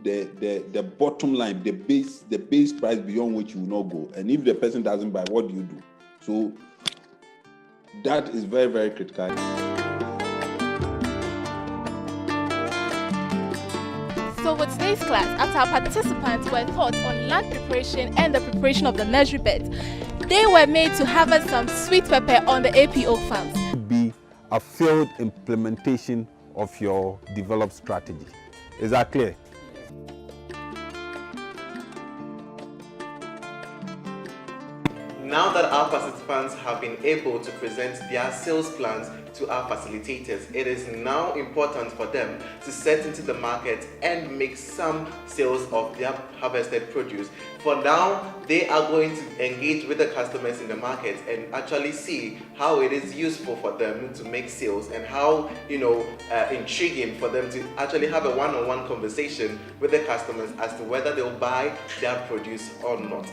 the bottom line, the base price beyond which you will not go. And if the person doesn't buy, what do you do? So that is very, very critical. So with today's class, after our participants were taught on land preparation and the preparation of the nursery beds, they were made to harvest some sweet pepper on the APO farms. Be a field implementation of your developed strategy. Is that clear? Now that our participants have been able to present their sales plans to our facilitators, it is now important for them to set into the market and make some sales of their harvested produce. For now, they are going to engage with the customers in the market and actually see how it is useful for them to make sales and how, intriguing for them to actually have a one-on-one conversation with the customers as to whether they'll buy their produce or not.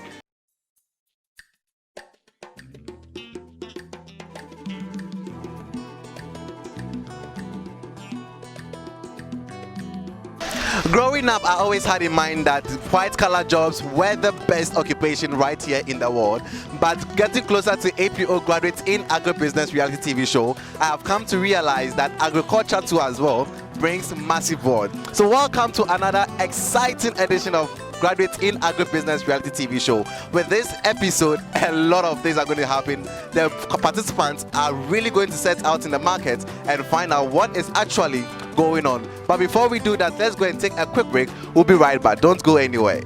Growing up, I always had in mind that white-collar jobs were the best occupation right here in the world. But getting closer to APO Graduates in Agribusiness reality TV show, I have come to realize that agriculture too as well brings massive reward. So welcome to another exciting edition of Graduates in Agribusiness reality TV show. With this episode, a lot of things are going to happen. The participants are really going to set out in the market and find out what is actually going on. But before we do that, let's go and take a quick break. We'll be right back. Don't go anywhere.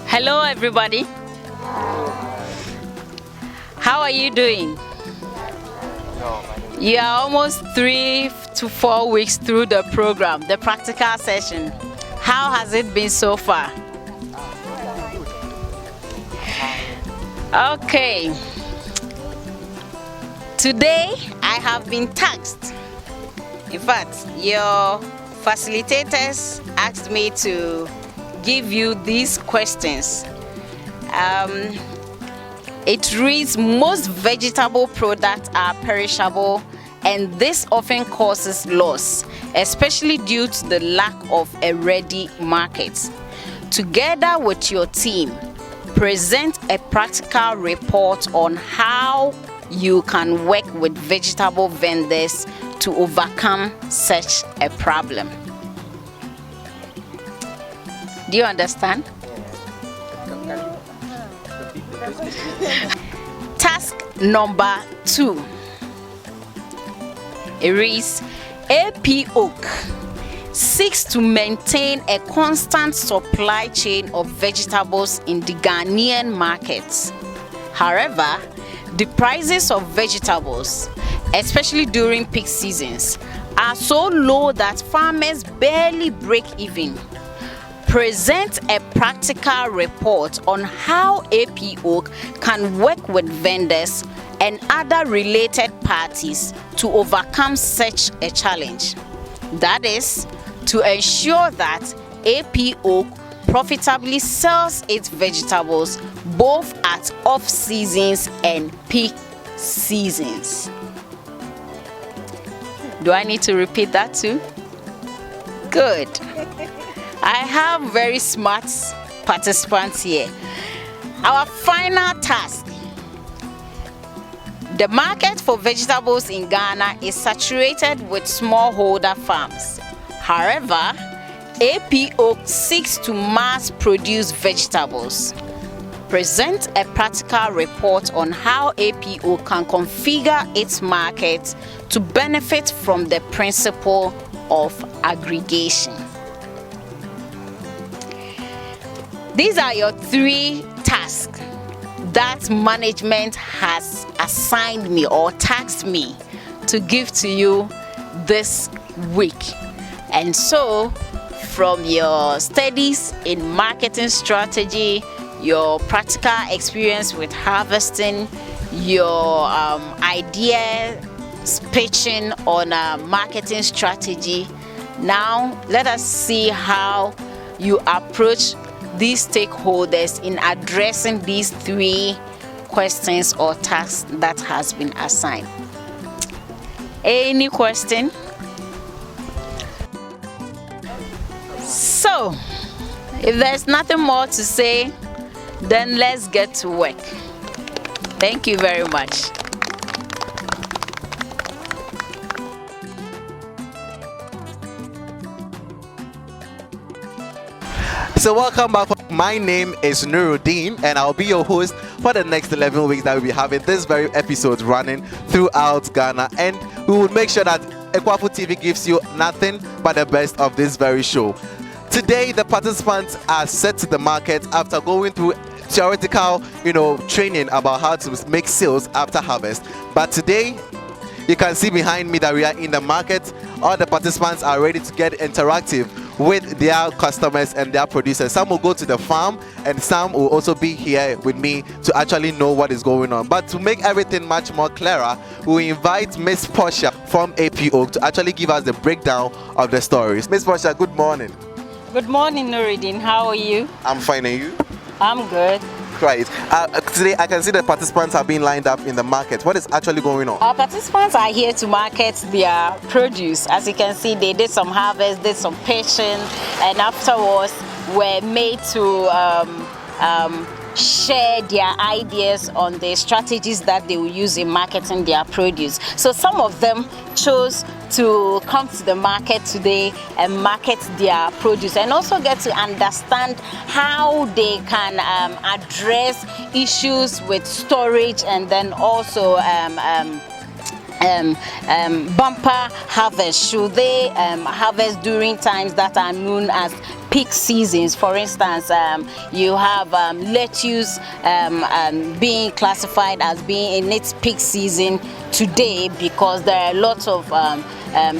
Hello everybody. How are you doing? You are almost 3 to 4 weeks through the program, the practical session. How has it been so far? Okay. Today I have been tasked. In fact, your facilitators asked me to give you these questions. It reads, most vegetable products are perishable, and this often causes loss, especially due to the lack of a ready market. Together with your team, present a practical report on how you can work with vegetable vendors to overcome such a problem. Do you understand? Task number 2. It reads, APO seeks to maintain a constant supply chain of vegetables in the Ghanaian markets. However, the prices of vegetables, especially during peak seasons, are so low that farmers barely break even. Present a practical report on how APO can work with vendors and other related parties to overcome such a challenge. That is, to ensure that APO profitably sells its vegetables both at off-seasons and peak seasons. Do I need to repeat that too? Good. I have very smart participants here. Our final task. The market for vegetables in Ghana is saturated with smallholder farms. However, APO seeks to mass produce vegetables. Present a practical report on how APO can configure its market to benefit from the principle of aggregation. These are your 3 tasks that management has assigned me or tasked me to give to you this week. And so, from your studies in marketing strategy, your practical experience with harvesting, your idea pitching on a marketing strategy, now let us see how you approach these stakeholders in addressing these 3 questions or tasks that has been assigned. Any question? So, if there's nothing more to say, then let's get to work. Thank you very much. So welcome back. My name is Nuruddin and I'll be your host for the next 11 weeks that we'll be having this very episode running throughout Ghana, and we will make sure that Ekwafu TV gives you nothing but the best of this very show. Today the participants are set to the market after going through theoretical training about how to make sales after harvest. But today you can see behind me that we are in the market. All the participants are ready to get interactive with their customers and their producers. Some will go to the farm and some will also be here with me to actually know what is going on. But to make everything much more clearer, we invite Miss Portia from APO to actually give us the breakdown of the stories. Miss Portia, good morning. Good morning, Nuruddin. How are you? I'm fine, and you? I'm good. Right. Today I can see the participants are being lined up in the market. What is actually going on? Our participants are here to market their produce. As you can see, they did some harvest, did some picking, and afterwards were made to share their ideas on the strategies that they will use in marketing their produce. So some of them chose to come to the market today and market their produce and also get to understand how they can address issues with storage and then also bumper harvest. Should they harvest during times that are known as peak seasons? For instance, you have lettuce being classified as being in its peak season today because there are lots of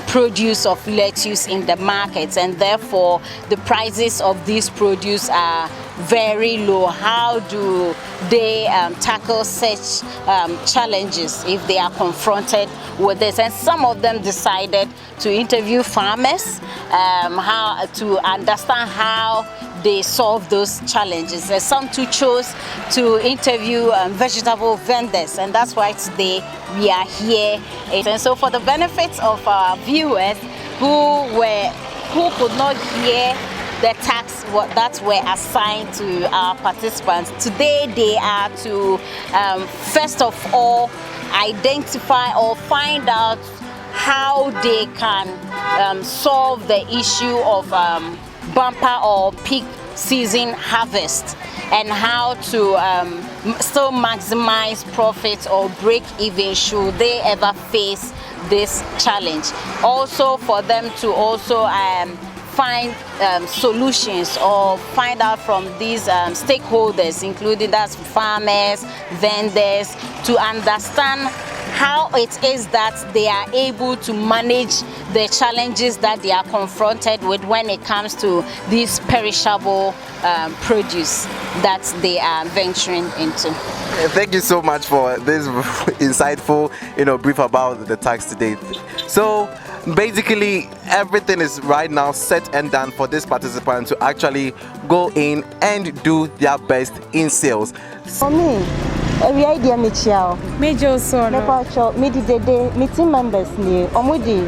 produce of lettuce in the markets, and therefore the prices of these produce are very low. How do they tackle such challenges if they are confronted with this? And some of them decided to interview farmers how to understand how they solve those challenges. Some too chose to interview vegetable vendors, and that's why today we are here. And so for the benefits of our viewers who could not hear the tasks that were assigned to our participants, today they are to first of all identify or find out how they can solve the issue of bumper or peak season harvest, and how to still maximize profits or break even should they ever face this challenge. Also for them to also find solutions or find out from these stakeholders, including that's farmers, vendors, to understand how it is that they are able to manage the challenges that they are confronted with when it comes to these perishable produce that they are venturing into. Thank you so much for this insightful, brief about the tax today. So basically everything is right now set and done for this participant to actually go in and do their best in sales. For me, every idea me chiao. Major son. Me pacho me di dede me team members ni omudi.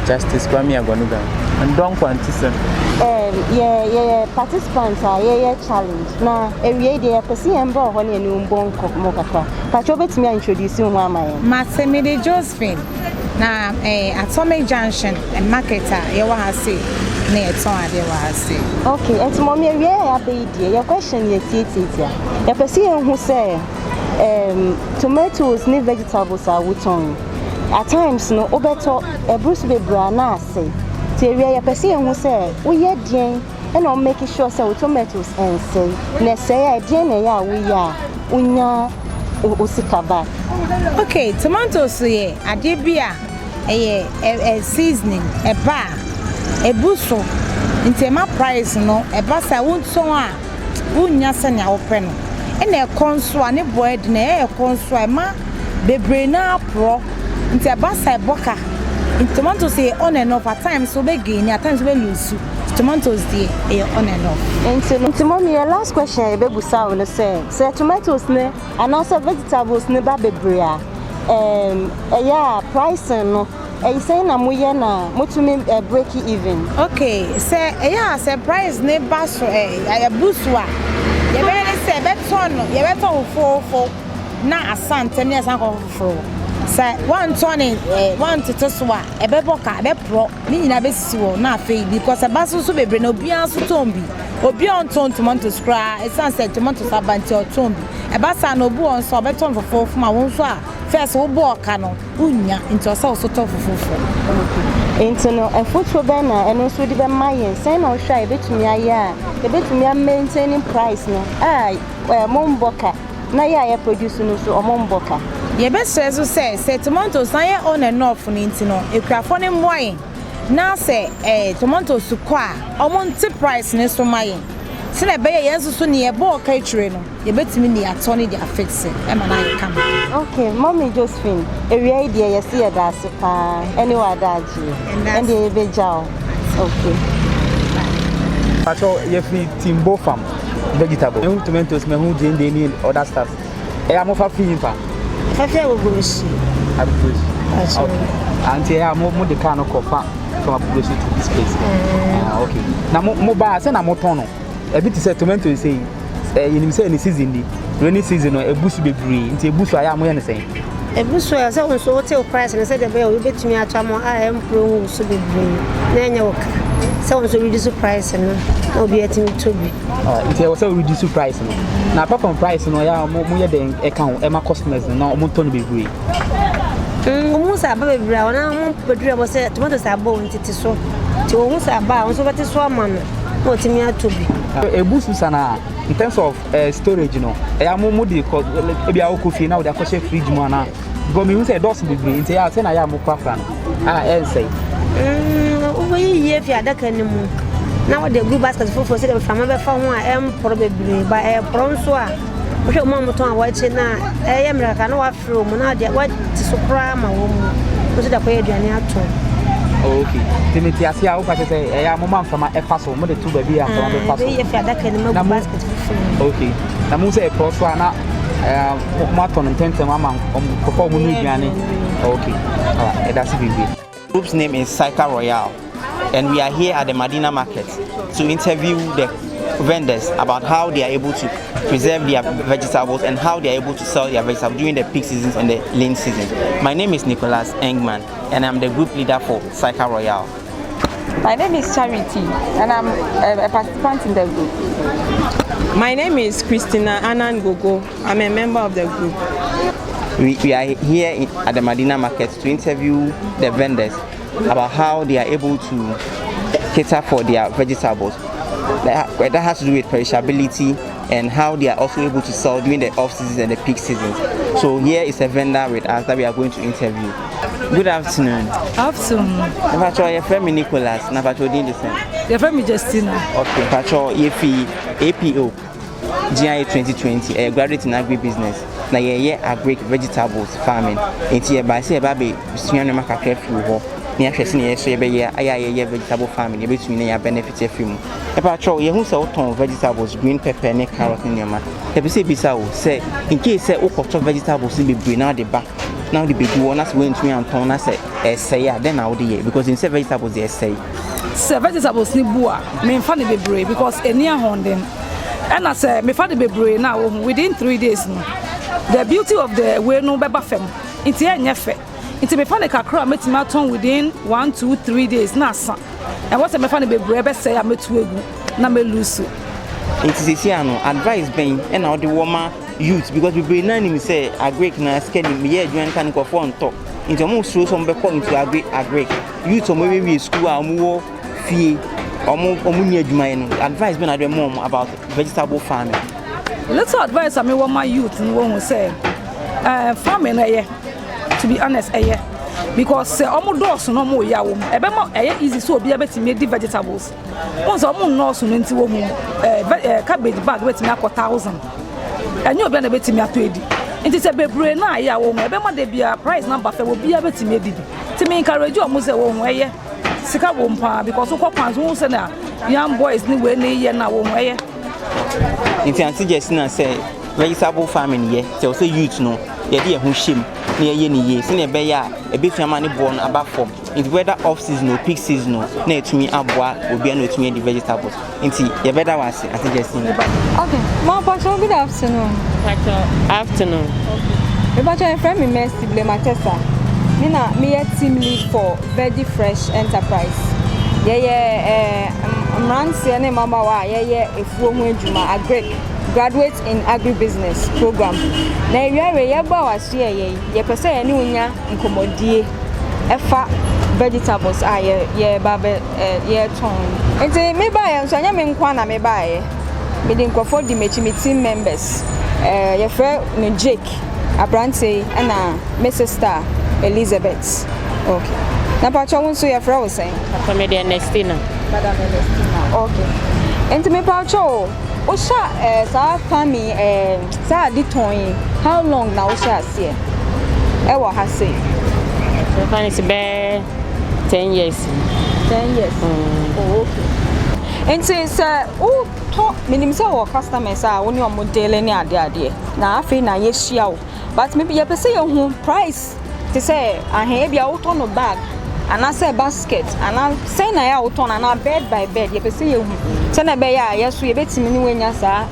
Justice Kwame Agwanuga. And don't quantify. Yeah, participants are challenge. Na every idea person embo ho ni enu mbon mo kakra. Pacho betimi introduce you one my. Masemide Josephine. Na Atomic Junction and marketer ye wa hase na eton ade wa hase. Okay, enti mommy every idea your question ye tietia. Your person who say tomatoes ni vegetables are wuton. At times no obeto Bruce Bebra na say Teria your person who say we ye dien and I'm making sure say tomatoes and say na say dien ya we ya unya usikaba. Okay, tomatoes ye adebia seasoning a bar a buso in tema price no a basa won't so unya sanya open and a conso and a boy na a conso ma bebrena pro into a basa boka in tomatoes say on and off at times so begin at times we lose tomatoes dey on and off. Into mommy your last question e bebusa we say tomatoes ne and also vegetables ne ba bebrea yeah price no say na moye na motumi break even. Okay, say yeah, surprise ne baso ya busua. Ye be ne say beton for na asante ne asan for. Say one ton one to toswa e be boka be pro ni nyina be siwo na afei because baso so bebre na obi an so tombi. Obi on ton tomatoes cry, e san say tomatoes abanti o tombi. E basa na obu on so beton for ma won so a first wo bo oka no unya into so so to fofofo. Into no e foto be na eno so di be mayen say na o hwa e betumi aye a e betumi maintaining price no momboka na ya produce no so o momboka ye be so say tomatoes na ye on and off no intino ekrafo ne mwoyen na say tomatoes kwa o monte price ne so mayen se na be ye nso so ne ye bo ka etwire no ye betumi ne atone dia fix e ma na ye come. Okay, mommy Josephine area idea ye see ye da pa anywhere daji and the be jaw. Okay, pacho ye free timbo farm vegetable tomatoes me hu dey any other stuff e am for free fa wo grocery auntie ya mo de car no kofa from grocery to this place. Okay, na mo ba say na mo tono e bit say tomato say you say any season ni rainy season no ebusu bebree nti ebusu aya mo ye ne say ebusu ya say so hotel price na say the be we betumi atwa mo pro so bebree na enya wo ka say so reduce price no na obi atimi tobi nti we say reduce price no na apart from price no ya mo ye den e kan e ma customers no mo ton bebree mo sa ba bebree ona mo pedura mo say tomato sa ba won titi so ti wo sa ba won so beti so ama no mo timi atobi ebusu sana in terms of storage no ya mo dey cause e bia okofi na we dey akoshe fridge mo na go me say dos bebree nti ya say na ya mo kwafra no say we ye fi adaka ni mu na we dey group basket for say the farmer be fa ho a pro bebree ba pro nso a we hwe mo moton a wa chi na ye mraka na wa fro mu na dey wa ti so kra ma wo mu so da ko ye aduane ato. Okay, timiti asia wo pa say ya mo man fama e fa so mo de tu ba bi afama be fa so ye fi adaka ni mu basket for. Okay, na mo say pro so na mo aton ntente mama ko mo nu aduane. Okay, alright, that's it. Group's name is Cycle Royale, and we are here at the Medina Market to interview the vendors about how they are able to preserve their vegetables and how they are able to sell their vegetables during the peak seasons and the lean season. My name is Nicholas Engman, and I'm the group leader for Cycle Royale. My name is Charity, and I'm a participant in the group. My name is Christina Anan Gogo. I'm a member of the group. We are here at the Medina Market to interview the vendors about how they are able to cater for their vegetables. That has to do with perishability and how they are also able to sell during the off seasons and the peak seasons. So here is a vendor with us that we are going to interview. Good afternoon. Afternoon. Your friend Nicholas. Your friend Justina. Okay. Pacho APO GIA 2020. A graduate in agribusiness. Na ye agric vegetables farming. Enti e ba se e ba be suanu makakra fi ho. Ni ahwe se ne ye so ye be ye vegetable farming. E be tumi na ya benefit afi mu. E pa tro ye hu se oton vegetables, green pepper ne carrot ne ma. E be se bisa o se in case se okoto vegetables be bre na de ba. Now the big one as we ntumi anton na se say ya then now dey because in say vegetables dey say. Se vegetables ni bua me fa ne be bre because eni ahonden. And I say me fa ne be bre na within 3 days no. The beauty of the way no beba fem. Inti enye fe. Inti me fa ne kakra metimi aton within 1, 2, 3 days na asa. And what me fa ne be bre be say ya metu egu na me lose. Inti sisi ano advice ben e na the woman youth because we bring nani me say agric na scan me ye adwan kan ko for nto. Inti mo so be call into agric. Youth o mo we school a mo wo fie omo ni adwuma no advice ben na mom about vegetable farming. Let's advise I want my youth and won't say farming to be honest because almost doors no more ya easy so be able to make the vegetables. Once almost no so into cabbage bag wait me 1,000 and you be able to me at 20. It is a bebre na ya wo me be ma de bia price number fe will be able to make to me encourage you almost say wo sika wo mpa because ko kwan so say na young boys ni we na ye na wo Inti anti just na say vegetable farming here. Say also youth no. Ye dey ho shim. na ye ni ye se na be ya e be fiama ne bo no aba form it whether off season or peak season no na etumi aboa obi na etumi the vegetables nti ye better wase I think just okay ma pacho good afternoon afternoon me pacho friend me Mercy Blematesa me a team lead for Veggie Fresh Enterprise Mransi and Mama wa efuo ho adwuma agric graduate in agribusiness program na ye ba wa so ye pese ye ne unya nkomodie efa vegetables ye ba ye ton enti me ba ye so anya me nkwa na me ba ye me din kofo di mechi me team members ye fre ne Jake Abrante na Mrs. Star Elizabeth okay na pacho won so ye fre wo sen family Ernestina Madam Ernestina okay enti me pacho Osha sa family sa di ton how long na osha se e wo ha say so far it's be 10 years oh okay enti say o to minim say wo customers a woni o model ni ade na afi na ye hia wo but maybe ye pese ye hu price to say ahe bia wo to no bag and I say basket and I say na ya wo to na bed by bed ye pese ye hu say na be ya yeso ye betimi ni wenya sa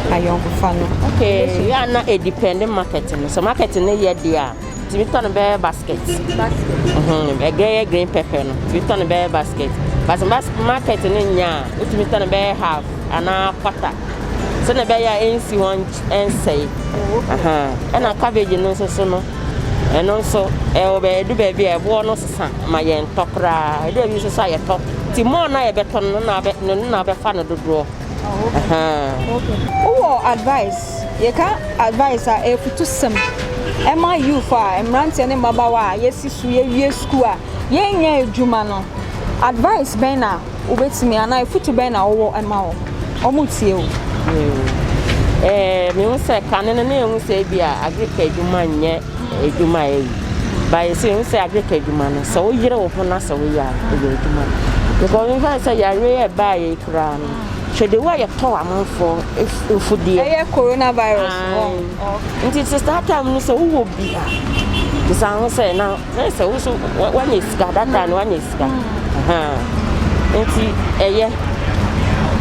ayon ko fa no okay ya na a dependent market no so market no ye dia timi to no be basket e green pepper no timi to no be basket but market no nya timi to no be half and a quarter so na be ya NC one and say and a cabbage no so no and also e do be e bo no sesa ma ye ntokra e do bi so ya to ti mo na ye beton na be fa no dodro okay who advice ye ka advice a futu sem e ma you for emrante ne mabawa ye sisu ye wie school a ye nya adwuma no advice ben na obetimi ana futu ben na wo e ma wo omutie o me won say kanene na ehun say bia agriculture adwuma nye adwuma by say say agriculture adwuma no so yire wo na so we ya adwuma because we find say ya re ba ye kra no she the way you talk am for ifudie coronavirus nti start time no so wo bia this am say now say wo so when is that time when is nti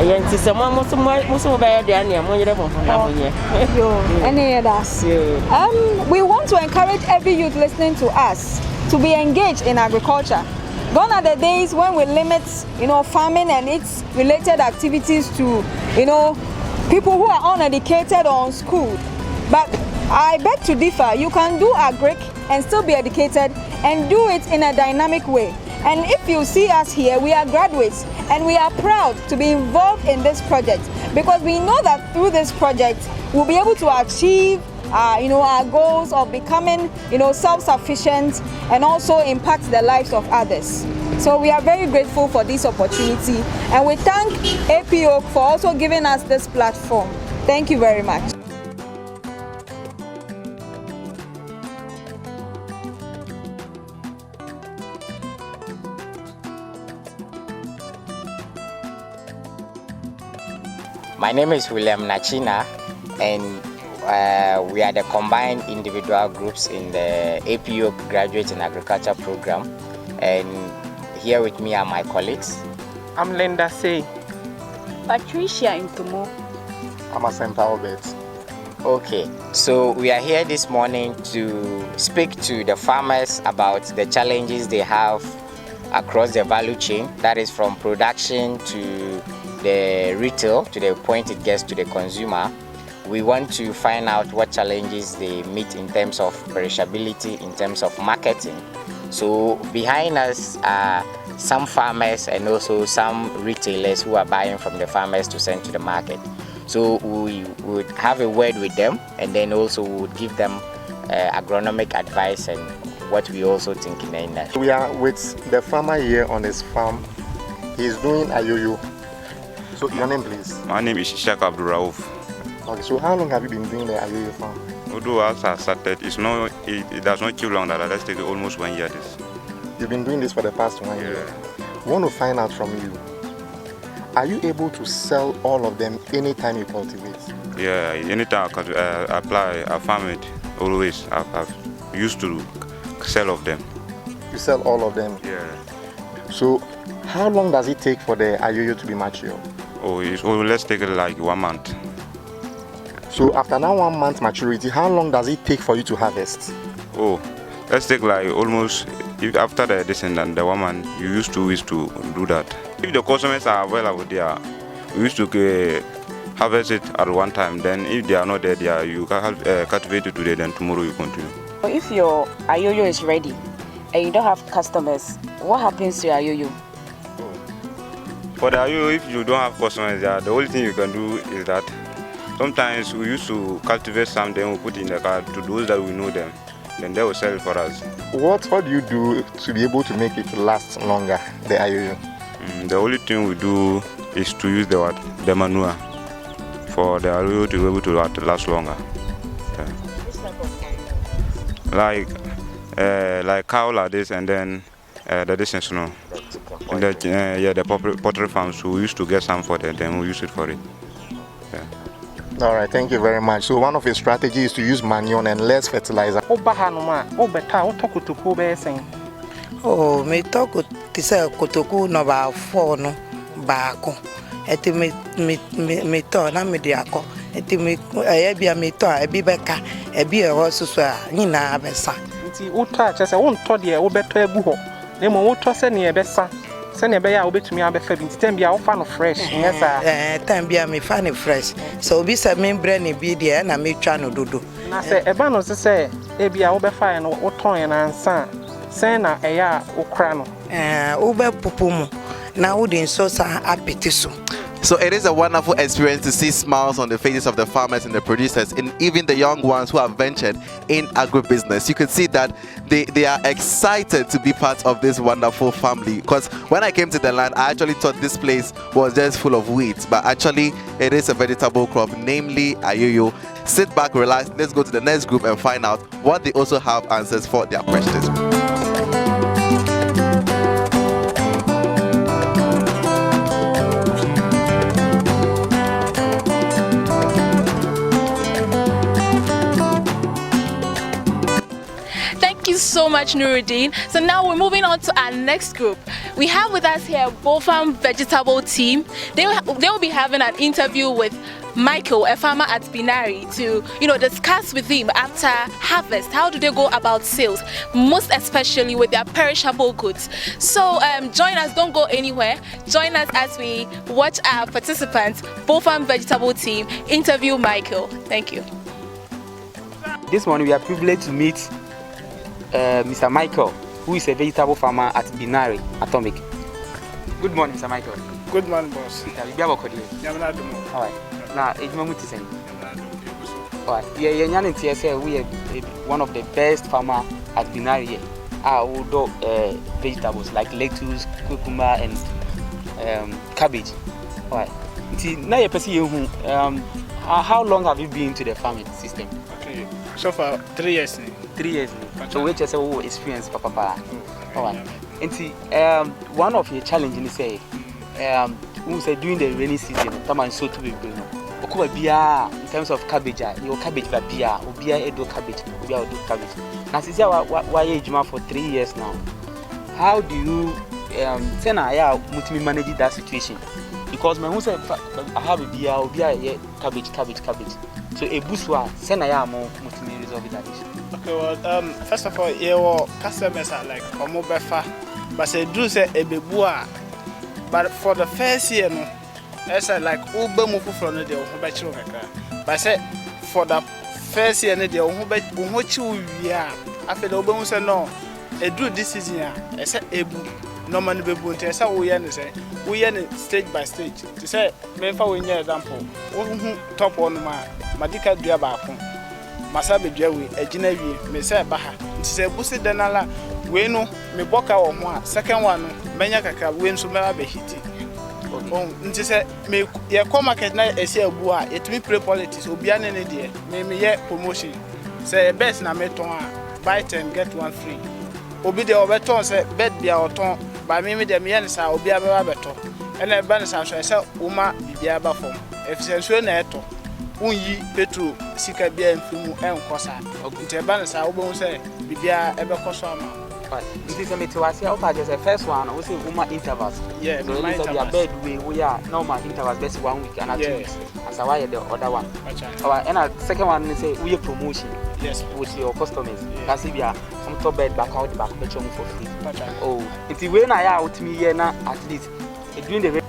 nti se mo ba ya dia na mo yire mo na mo ye any others we want to encourage every youth listening to us to be engaged in agriculture. Gone are the days when we limit, farming and its related activities to, people who are uneducated or unschooled. But I beg to differ. You can do agric and still be educated and do it in a dynamic way. And if you see us here, we are graduates and we are proud to be involved in this project because we know that through this project, we'll be able to achieve our goals of becoming, self-sufficient and also impact the lives of others. So we are very grateful for this opportunity and we thank APO for also giving us this platform. Thank you very much. My name is William Nachina and we are the combined individual groups in the APO Graduate in Agriculture program, and here with me are my colleagues. I'm Linda C. Patricia Intumo. I'm Asempa Albert. Okay, so we are here this morning to speak to the farmers about the challenges they have across the value chain, that is from production to the retail, to the point it gets to the consumer. We want to find out what challenges they meet in terms of perishability, in terms of marketing. So behind us are some farmers and also some retailers who are buying from the farmers to send to the market. So we would have a word with them and then also we would give them agronomic advice and what we also think in the industry. We are with the farmer here on his farm. He's doing ayoyo. So your name please? My name is Ishaq Abdul Rauf. Okay, so how long have you been doing the ayoyo farm? Although as I started, it does not too long that let's take almost 1 year. You've been doing this for the past 1 year. We want to find out from you. Are you able to sell all of them anytime you cultivate? Yeah, anytime I apply, I farm it always. I've used to sell of them. You sell all of them? Yeah. So how long does it take for the ayoyo to be mature? Let's take it like 1 month. So after that 1 month maturity, how long does it take for you to harvest? Let's take like almost, if after this and then the 1 month, you used to do that. If the customers are available there, we used to harvest it at one time. Then if they are not there, you can cultivate it today, then tomorrow you continue. If your ayoyo is ready and you don't have customers, what happens to your ayoyo? For the ayoyo, if you don't have customers there, the only thing you can do is that sometimes we used to cultivate some, then we put in the car to those that we know them. Then they will sell it for us. What do you do to be able to make it last longer, the ayoyo? The only thing we do is to use the manure for the ayoyo to be able to last longer. Like cow like this, and then the distance, the poultry farms, we used to get some for them, then we use it for it. All right, thank you very much. So one of your strategies is to use manure and less fertilizer. Me talk to say kotoku no ba 4 no baako. Eti me to na me diako. Eti me bia me to ebi beka ebi e ho susu a nyina abesa. Nti uta chese won to de wo beto egu ho. Na mo wo to se ne ebesa. Se ne be ya obetumi abefa bi nti tem bia wo fa no fresh. Yes sir. Tem bia me fa no fresh. So obi se me bre ne bi de na me twa no dodo. Na se eba no se e bia wo befa ye no wo ton ye na nsa. Se na eya wo kra no. Wo be pupu mu. Na wo de nso sa apeti so. So it is a wonderful experience to see smiles on the faces of the farmers and the producers, and even the young ones who have ventured in agribusiness. You can see that they are excited to be part of this wonderful family. Because when I came to the land, I actually thought this place was just full of weeds, but actually it is a vegetable crop, namely ayoyo. Sit back, relax. Let's go to the next group and find out what they also have answers for their questions. So much, Nuruddin. So now we're moving on to our next group. We have with us here Bofam vegetable team. They will be having an interview with Michael, a farmer at Binari, to discuss with him after harvest. How do they go about sales, most especially with their perishable goods? So join us, don't go anywhere. Join us as we watch our participants, Bofam vegetable team, interview Michael. Thank you. This morning we are privileged to meet Mr. Michael, who is a vegetable farmer at Binari Atomic. Good morning, Mr. Michael. Good morning, boss. All right. Now, we are one of the best farmers at Binari. We do vegetables like lettuce, cucumber, and cabbage. All right. How long have you been to the farming system? Okay, so far 3 years. 3 years. So which is a experience, Papa. Alright. And see, one of your challenges is say, we say during the rainy season, come and so to be in terms of cabbage, your cabbage babia, ubia edo cabbage, ubia do cabbage. Now since you why age for 3 years now, how do you manage that situation? Because my say I have a beer, ubia cabbage. So a buswa send I am resolve that issue. Okay, well, first of all, your customers are like Omobefa, but they do say a bebua. But for the first year, no, it's like Uber move from the Omobecho. But say for the first year, the Omobecho, yeah, after the Uber say no, a do this is here. I said, Ebu, no man be boon. I said, we are stage by stage. To say, maybe we need example, top on my Madika Diabapon. Masabe Jewi, a Genevieve, me say Baha. Say Busi Denala, we know me boka or more. Second one, Menyaka, win so may be hitty. Oh, say me, your co-market night is here, boy, it me pre politics, Obian any day, may me yet promotion. Say best na meton, buy 10, get 1 free. Obi the overton say bed be our ton, by me the Miansa, Obia Babato, and a banner say, Uma, be a buffer. If it's a neto. Unyi petro sika bia mfimu enkosa nti eba na sa wo say bibia ebe ko so ama. This is a meteorasi. Opa just the first one. We say woman intervals. Yeah, so my intervals. Bed we are normal intervals best 1 week and 2 weeks. As why the other one. And a second one say we promotion. Yes, with your customers. That's if you are some top bed back out the back for free. Oh, it's the way now out me here now at least. Doing the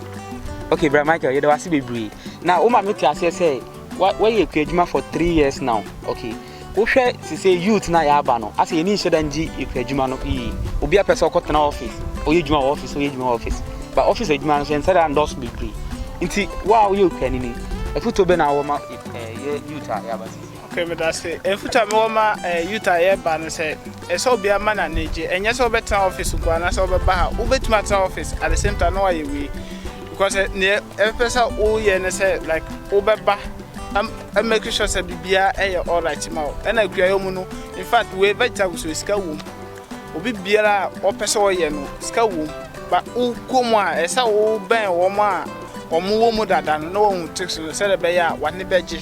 okay, Brother Michael, you don't see be now. Oma me say why you create for 3 years now. Okay. Wohwe say youth na ya aba no ase ye ni hye nji ekwadwuma no yi obi a person ko tena office oye dwuma office but office adwuma no say say endorse be free nti wa oye okwani ni efuto be na wo ma youth a ya ba okay me da say efuto me wo ma youth a ya ba no say e so obi ama na neje enye so be tena office go na so be ba ha obetuma tena office at the same time no wa ye we because ne e person o ye ne say like obeba I'm making sure that bibia all right ma and I create no in fact we vegetables so ska wom obi biara o pese o ye no ska wom ba o komo a esa o ben wo ma o mo wo mu dada no wo hu so say be ya wane beje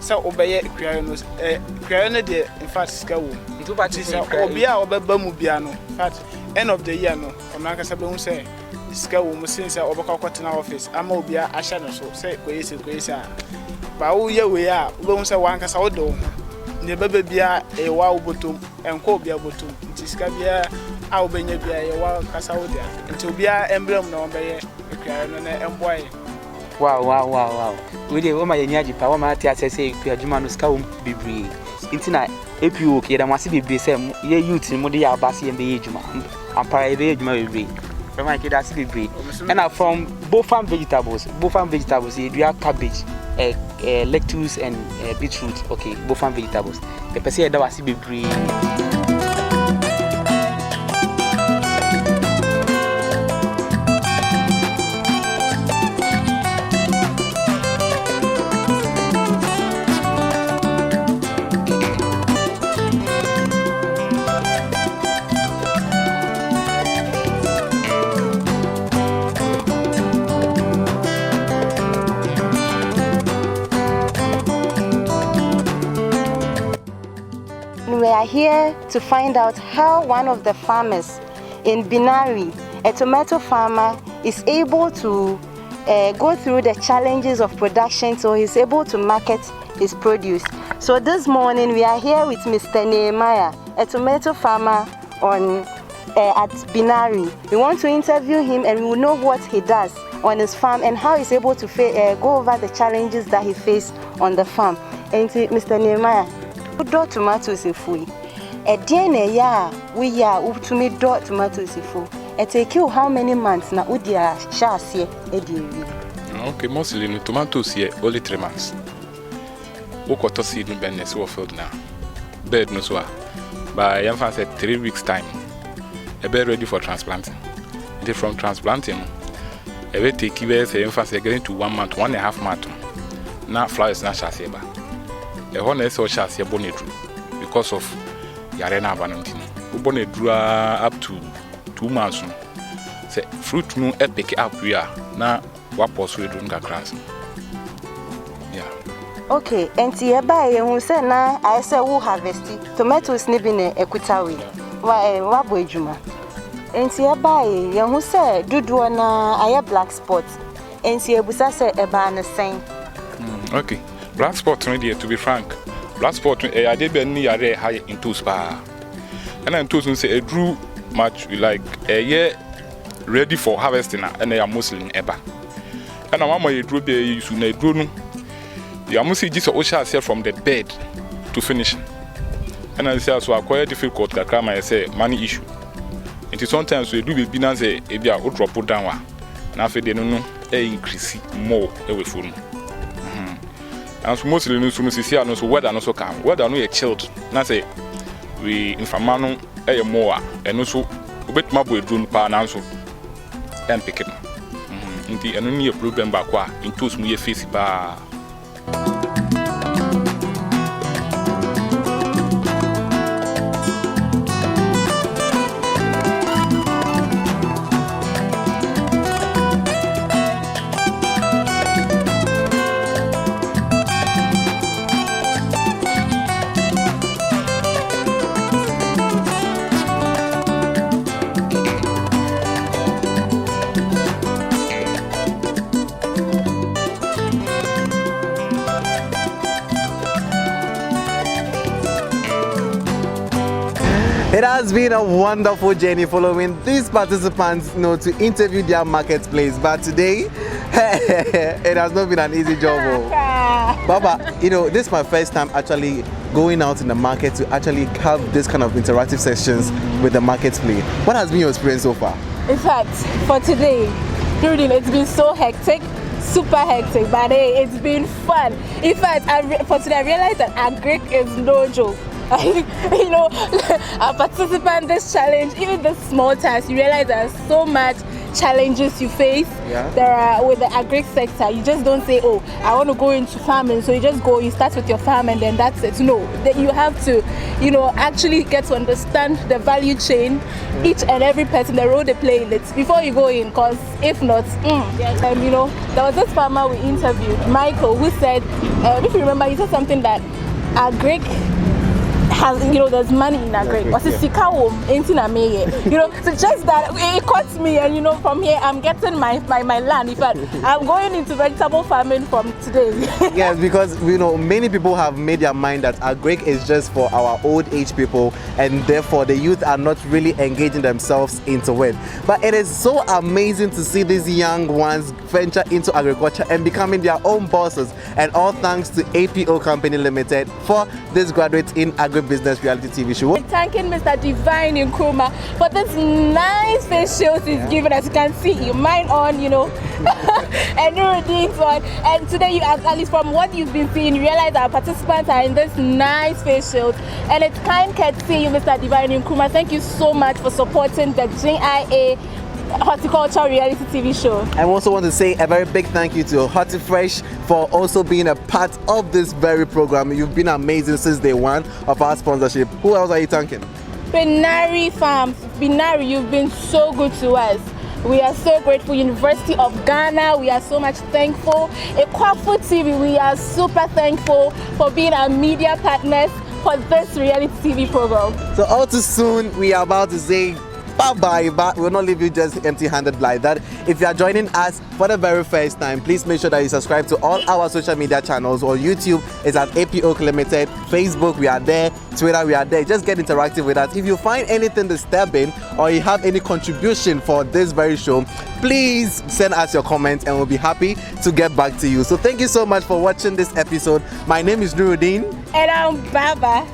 say o be ye create no de in fact ska wom itu ba ti say obi a obeba mu bia no in fact end of the year no on aka say be hu say ska wom since obeka kwotena office ama obi a ahya no so say kwesi ba wo ye we a wo be say wan kasa wo do ne bebe bia e wa wo botom enko bia botom nti sika bia a wo benya bia ye wa kasa wo dia nti bia emblem na wo be ye ekwa no na emboy wow we dey wo ma ye nyaji pa wo ma ati asese ekwa adwuma no sika wo bibri nti na APO ke da mase bibri say ye youth mo de ya abase ye be ye adwuma ampara ye be adwuma bibri from my kid as bibri and from both farm vegetables ye do cabbage lettuce and beetroot. Okay, both farm vegetables. The person that was bibri. We are here to find out how one of the farmers in Binari, a tomato farmer, is able to go through the challenges of production so he's able to market his produce. So this morning we are here with Mr. Nehemiah, a tomato farmer at Binari. We want to interview him and we will know what he does on his farm and how he's able to go over the challenges that he faced on the farm. And Mr. Nehemiah, do tomatoes full. A DNA ya we are to me do tomatoes full. It take you how many months na udia shasi okay, mostly no tomatoes here only 3 months. Uko to seed no business wo field now. Bed no so by yam fan say 3 weeks time. A bed ready for transplanting. And from transplanting, a bed take you say yam fan say getting to 1 month, 1.5 month. Now flowers na shasi ba. The one is so shall see a bonnet because of Yarena Valentine. We bonnet drew up to 2 months. Say fruit no epic up we are now. What possible doing a class? Yeah. Okay, and see by who say now I say who harvest tomatoes nibbing a kutawi. Why, what boy Juma? And see by who say do na I black spot. And see a busa say a banner saying. Okay. Black spot ready to be frank. Black spot I did be near high in 2 spa. And I'm told say a drew much like a year ready for harvesting and they are mostly eba. And I want my drew be you soon a drew no. You must see just osha from the bed to finish. And I say so quite difficult to cram I say money issue. It is sometimes we do be binance a bia or drop down one. Now for the no increase more away from. And so mostly no so see no so weather no so calm. Weather no chilled. Na say we in famano more and also bit mabo drone pa na so and pick it. Nti eno ni a problem ba kwa into so ye face ba. It has been a wonderful journey following these participants, to interview their marketplace. But today, it has not been an easy job. Baba, this is my first time actually going out in the market to actually have this kind of interactive sessions with the marketplace. What has been your experience so far? In fact, for today, it's been so hectic. Super hectic, but hey, it's been fun. In fact, for today I realized that agric is no joke. A participant in this challenge, even this small task, you realize there's so much challenges you face. There are with the agric sector. You just don't say, oh, I want to go into farming, so you just go, you start with your farm and then that's it. No, that you have to, actually get to understand the value chain, each and every person, the role they play in it before you go in, because if not, there was this farmer we interviewed, Michael, who said, if you remember, he said something that agric has, there's money in agric. What's it? So just that it caught me, and from here I'm getting my land. In fact, I'm going into vegetable farming from today. Yes, because many people have made their mind that agric is just for our old age people, and therefore the youth are not really engaging themselves into it. But it is so amazing to see these young ones venture into agriculture and becoming their own bosses. And all thanks to APO Company Limited for this graduates in agribusiness reality TV show. Thanking Mr. Divine Nkrumah for this nice face shield he's given us. You can see mine on, and Nuruddin's on. And today, at least from what you've been seeing, you realize our participants are in this nice face shield. And it's kind courtesy you, Mr. Divine Nkrumah. Thank you so much for supporting the GIA Horticulture reality TV show. I also want to say a very big thank you to Hortifresh for also being a part of this very program. You've been amazing since day one of our sponsorship. Who else are you thanking? Binari Farms. Binari, you've been so good to us. We are so grateful. University of Ghana, we are so much thankful. Ekwafu TV, we are super thankful for being our media partners for this reality TV program. So all too soon, we are about to say bye-bye, but we'll not leave you just empty-handed like that. If you are joining us for the very first time, please make sure that you subscribe to all our social media channels. On YouTube, it's at APO Limited. Facebook, we are there. Twitter, we are there. Just get interactive with us. If you find anything disturbing or you have any contribution for this very show, please send us your comments and we'll be happy to get back to you. So thank you so much for watching this episode. My name is Nuruddin. And I'm Baba.